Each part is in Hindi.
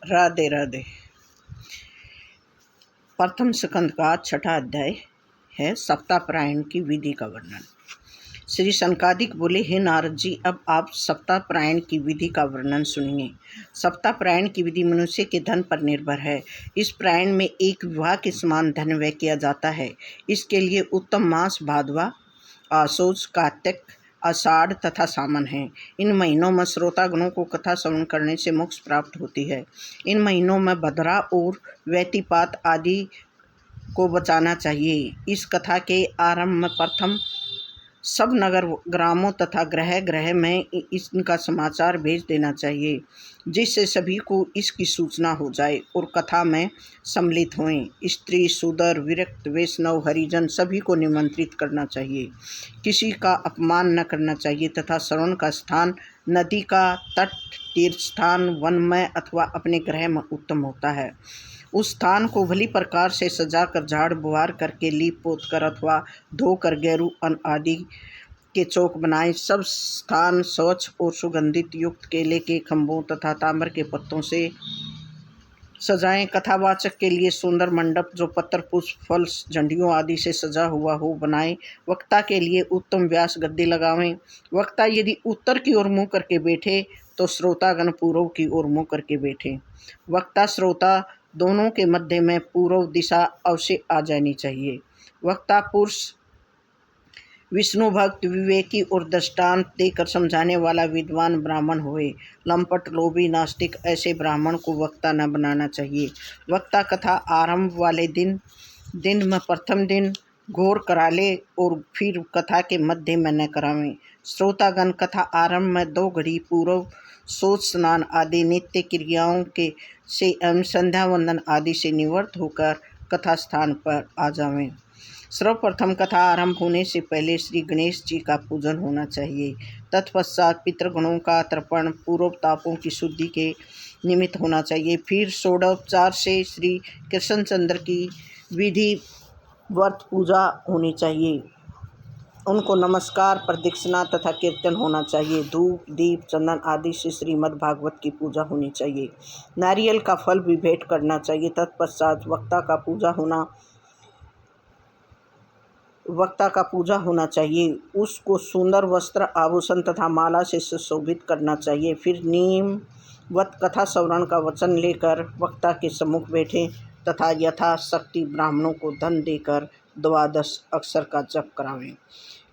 राधे राधे। प्रथम स्कंद का छठा अध्याय है सप्ताहपरायण की विधि का वर्णन। श्री सनकादिक बोले, हे नारद जी, अब आप सप्ताहपरायण की विधि का वर्णन सुनिए। सप्ताहपरायण की विधि मनुष्य के धन पर निर्भर है। इस प्रायण में एक विवाह के समान धन व्यय किया जाता है। इसके लिए उत्तम मास भादवा, आसोज, कार्तिक, आषाढ़ तथा सावन है। इन महीनों में श्रोतागणों को कथा श्रवण करने से मोक्ष प्राप्त होती है। इन महीनों में भद्रा और व्यतिपात आदि को बचाना चाहिए। इस कथा के आरंभ में प्रथम सब नगर ग्रामों तथा ग्रह ग्रह में इनका समाचार भेज देना चाहिए, जिससे सभी को इसकी सूचना हो जाए और कथा में सम्मिलित हों। स्त्री, शूद्र, विरक्त, वैष्णव, हरिजन सभी को निमंत्रित करना चाहिए। किसी का अपमान न करना चाहिए तथा श्रवण का स्थान नदी का तट, तीर्थ स्थान, वन में अथवा अपने गृह में उत्तम होता है। उस स्थान को भली प्रकार से सजाकर झाड़ बुहार करके लीप पोत कर अथवा धोकर गेरू अन्न आदि के चौक बनाए। सब स्थान स्वच्छ और सुगंधित युक्त केले के खंभों तथा तांबर के पत्तों से सजाएं। कथावाचक के लिए सुंदर मंडप जो पत्थर, पुष्प, फल, झंडियों आदि से सजा हुआ हो बनाएं। वक्ता के लिए उत्तम व्यास गद्दी लगावें। वक्ता यदि उत्तर की ओर मुँह करके बैठे तो श्रोतागण पूर्व की ओर मुँह करके बैठे। वक्ता श्रोता दोनों के मध्य में पूर्व दिशा अवश्य आ जानी चाहिए। वक्ता पुरुष विष्णु भक्त, विवेकी और दृष्टांत देकर समझाने वाला विद्वान ब्राह्मण होए। लंपट, लोभी, नास्तिक ऐसे ब्राह्मण को वक्ता न बनाना चाहिए। वक्ता कथा आरंभ वाले दिन में प्रथम दिन घोर करा ले और फिर कथा के मध्य में न करावें। श्रोतागण कथा आरंभ में 2 घड़ी पूर्व शौच, स्नान आदि नित्य क्रियाओं के से एवं संध्या वंदन आदि से निवृत्त होकर कथा स्थान पर आ जावें। सर्वप्रथम कथा आरंभ होने से पहले श्री गणेश जी का पूजन होना चाहिए। तत्पश्चात पितृगणों का तर्पण पूर्व तापों की शुद्धि के निमित्त होना चाहिए। फिर षोडोपचार से श्री कृष्णचंद्र की विधि व्रत पूजा होनी चाहिए। उनको नमस्कार, प्रदक्षिणा तथा कीर्तन होना चाहिए। धूप, दीप, चंदन आदि से श्रीमद् भागवत की पूजा होनी चाहिए। नारियल का फल भी भेंट करना चाहिए। तत्पश्चात वक्ता का पूजा होना चाहिए। उसको सुंदर वस्त्र, आभूषण तथा माला से सुशोभित करना चाहिए। फिर नियमवत कथा श्रवण का वचन लेकर वक्ता के सम्मुख बैठे तथा यथाशक्ति ब्राह्मणों को धन देकर 12 अक्षर का जप करावें।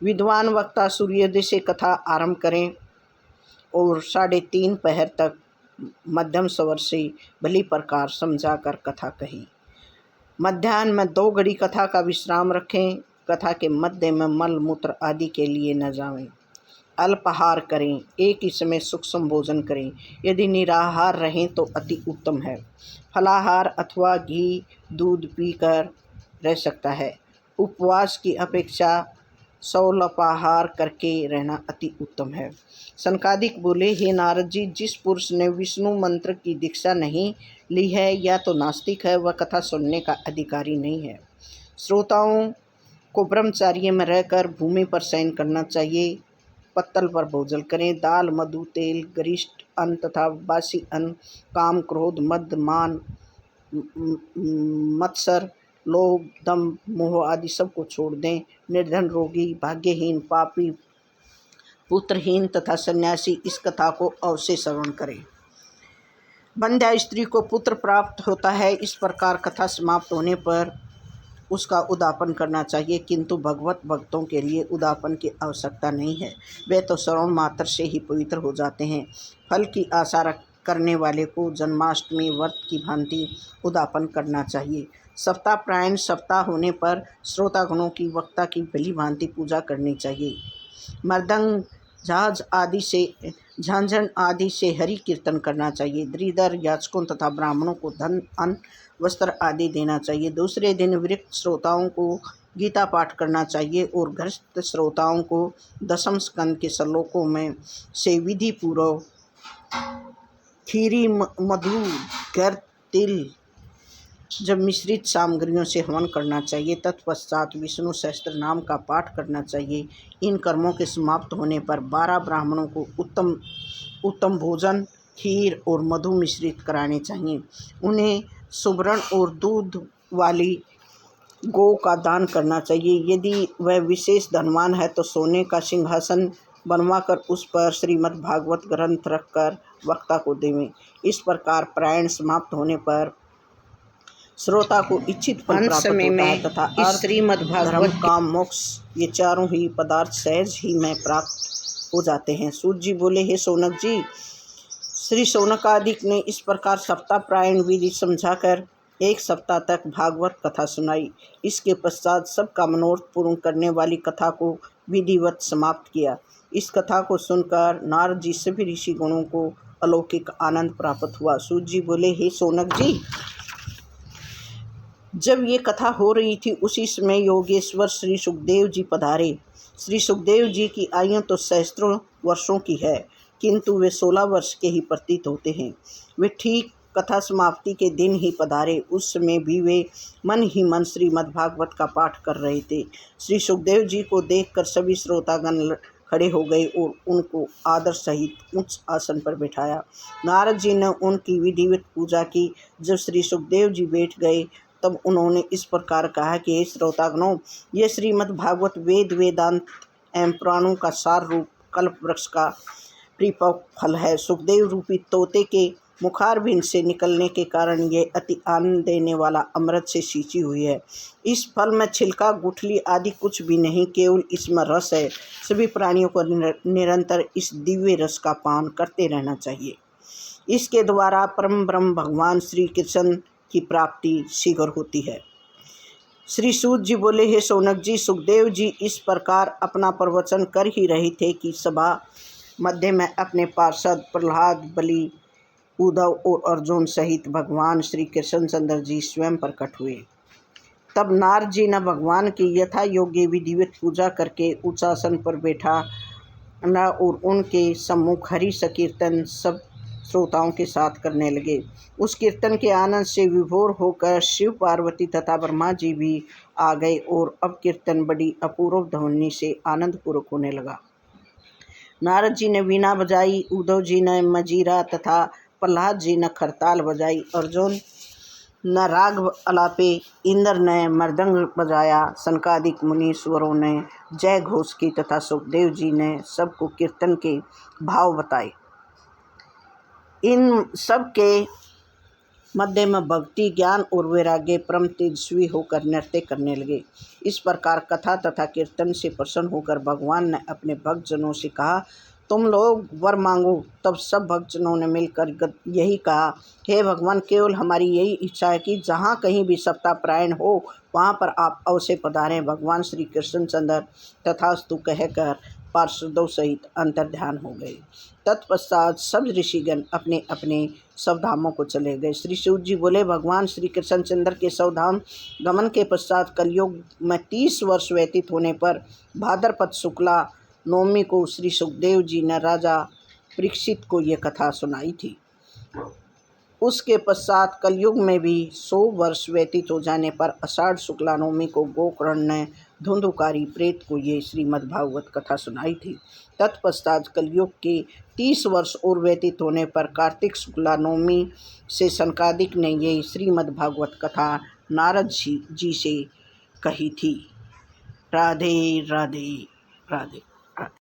विद्वान वक्ता सूर्योदय से कथा आरंभ करें और 3:30 पहर तक मध्यम स्वर से भली प्रकार समझाकर कथा कही। मध्याह्न में 2 घड़ी कथा का विश्राम रखें। कथा के मध्य में मल मूत्र आदि के लिए न जावें। अल्पाहार करें। एक ही समय सूक्ष्म भोजन करें। यदि निराहार रहें तो अति उत्तम है। फलाहार अथवा घी दूध पीकर रह सकता है। उपवास की अपेक्षा सौलपाहार करके रहना अति उत्तम है। सनकादिक बोले, हे नारद जी, जिस पुरुष ने विष्णु मंत्र की दीक्षा नहीं ली है या तो नास्तिक है, वह कथा सुनने का अधिकारी नहीं है। श्रोताओं को ब्रह्मचार्य में रहकर भूमि पर शयन करना चाहिए। पत्तल पर भोजन करें। दाल, मधु, तेल, गरिष्ठ अन्न तथा बासी अन्न, काम, क्रोध, मद, मान, मत्सर, लोभ, दंभ, मोह आदि सब को छोड़ दें। निर्धन, रोगी, भाग्यहीन, पापी, पुत्रहीन तथा सन्यासी इस कथा को अवश्य श्रवण करें। बंध्या स्त्री को पुत्र प्राप्त होता है। इस प्रकार कथा समाप्त होने पर उसका उद्यापन करना चाहिए, किंतु भगवत भक्तों के लिए उद्यापन की आवश्यकता नहीं है। वे तो श्रवण मात्र से ही पवित्र हो जाते हैं। फल की आशा करने वाले को जन्माष्टमी व्रत की भांति उद्यापन करना चाहिए। सप्ताहपरायण सप्ताह होने पर श्रोतागणों की वक्ता की भली भांति पूजा करनी चाहिए। मृदंग, झांझन आदि से हरि कीर्तन करना चाहिए। दरिद्र याचकों तथा ब्राह्मणों को धन, अन्न, वस्त्र आदि देना चाहिए। दूसरे दिन विरक्त श्रोताओं को गीता पाठ करना चाहिए और ग्रस्त श्रोताओं को 10वें स्कंद के श्लोकों में से विधि पूर्व खीरी, मधु, घर, तिल जब मिश्रित सामग्रियों से हवन करना चाहिए। तत्पश्चात विष्णु सहस्त्र नाम का पाठ करना चाहिए। इन कर्मों के समाप्त होने पर 12 ब्राह्मणों को उत्तम भोजन खीर और मधु मिश्रित कराने चाहिए। उन्हें सुवर्ण और दूध वाली गौ का दान करना चाहिए। यदि वह विशेष धनवान है तो सोने का सिंहासन बनवाकर उस पर श्रीमद् भागवत ग्रंथ रखकर वक्ता को देवें। इस प्रकार पारायण समाप्त होने पर श्रोता को इच्छित फल प्राप्त होता है तथा अर्थ, धर्म, काम, मोक्ष ये चारों ही पदार्थ सहज ही में प्राप्त हो जाते हैं। सूत जी बोले, हे सौनक जी, श्री शौनकादिक ने इस प्रकार सप्ताह पारायण विधि समझाकर 1 सप्ताह तक भागवत कथा सुनाई। इसके पश्चात सबका मनोरथ पूर्ण करने वाली कथा को विधिवत समाप्त किया। इस कथा को सुनकर नारद जी सभी ऋषि गणों को अलौकिक आनंद प्राप्त हुआ। सूत जी बोले, हे सौनक जी, जब ये कथा हो रही थी उसी समय योगेश्वर श्री सुखदेव जी पधारे। श्री सुखदेव जी की आयु तो सहस्त्रों वर्षों की है, किंतु वे 16 वर्ष के ही प्रतीत होते हैं। वे ठीक कथा समाप्ति के दिन ही पधारे। उस समय भी वे मन ही मन श्रीमद्भागवत का पाठ कर रहे थे। श्री सुखदेव जी को देखकर सभी श्रोतागण खड़े हो गए और उनको आदर सहित उच्च आसन पर बैठाया। नारद जी ने उनकी विधिवत पूजा की। जब श्री सुखदेव जी बैठ गए तब उन्होंने इस प्रकार कहा कि हे श्रोतागणों, ये श्रीमद्भागवत वेद वेदांत एवं पुराणों का सार रूप कल्प वृक्ष का परिपक्व फल है। सुखदेव रूपी तोते के मुखारबिंद से निकलने के कारण ये अति आनंद देने वाला अमृत से सींची हुई है। इस फल में छिलका, गुठली आदि कुछ भी नहीं, केवल इसमें रस है। सभी प्राणियों को निरंतर इस दिव्य रस का पान करते रहना चाहिए। इसके द्वारा परम ब्रह्म भगवान श्री कृष्ण की प्राप्ति शीघ्र होती है। श्री सूत जी बोले, हे सौनक जी, सुखदेव जी इस प्रकार अपना प्रवचन कर ही रहे थे कि सभा मध्य में अपने पार्षद प्रहलाद, बलि, उद्धव और अर्जुन सहित भगवान श्री कृष्णचंद्र जी स्वयं प्रकट हुए। तब नारद जी ने भगवान की यथा योग्य विधिवत पूजा करके उच्चासन पर बैठा न और उनके सम्मुख हरि संकीर्तन सब श्रोताओं के साथ करने लगे। उस कीर्तन के आनंद से विभोर होकर शिव, पार्वती तथा ब्रह्मा जी भी आ गए और अब कीर्तन बड़ी अपूर्व ध्वनि से आनंदपूर्वक होने लगा। नारद जी ने वीणा बजाई, उद्धव जी ने मजीरा तथा प्रहलाद जी ने खरताल बजाई, अर्जुन न राग अलापे, इंद्र ने मृदंग बजाया, सनकादिक मुनीश्वरों ने जय घोष की तथा सुखदेव जी ने सबको कीर्तन के भाव बताए। इन सब के मध्य में भक्ति, ज्ञान और वैराग्य परम तेजस्वी होकर नृत्य करने लगे। इस प्रकार कथा तथा कीर्तन से प्रसन्न होकर भगवान ने अपने भक्तजनों से कहा, तुम लोग वर मांगो। तब सब भक्तजनों ने मिलकर यही कहा, हे भगवान, केवल हमारी यही इच्छा है कि जहाँ कहीं भी सप्ताह पारायण हो वहाँ पर आप अवश्य पधारें। भगवान श्री कृष्णचंद्र तथास्तु कहकर पार्षदों सहित अंतर्ध्यान हो गए। तत्पश्चात सब ऋषिगण अपने अपने स्वधामों को चले गए। श्री सूत जी बोले, भगवान श्री कृष्णचंद्र के स्वधाम गमन के पश्चात कलयुग में 30 वर्ष व्यतीत होने पर भाद्रपद शुक्ला नवमी को श्री सुखदेव जी ने राजा परीक्षित को ये कथा सुनाई थी। उसके पश्चात कलयुग में भी 100 वर्ष व्यतीत हो जाने पर आषाढ़ शुक्ला नवमी को गोकर्ण ने धुंधुकारी प्रेत को ये श्रीमद्भागवत कथा सुनाई थी। तत्पश्चात कलयुग के 30 वर्ष और व्यतीत होने पर कार्तिक शुक्ला नवमी से सनकादिक ने ये श्रीमद्भागवत कथा नारद जी से कही थी। राधे राधे राधे।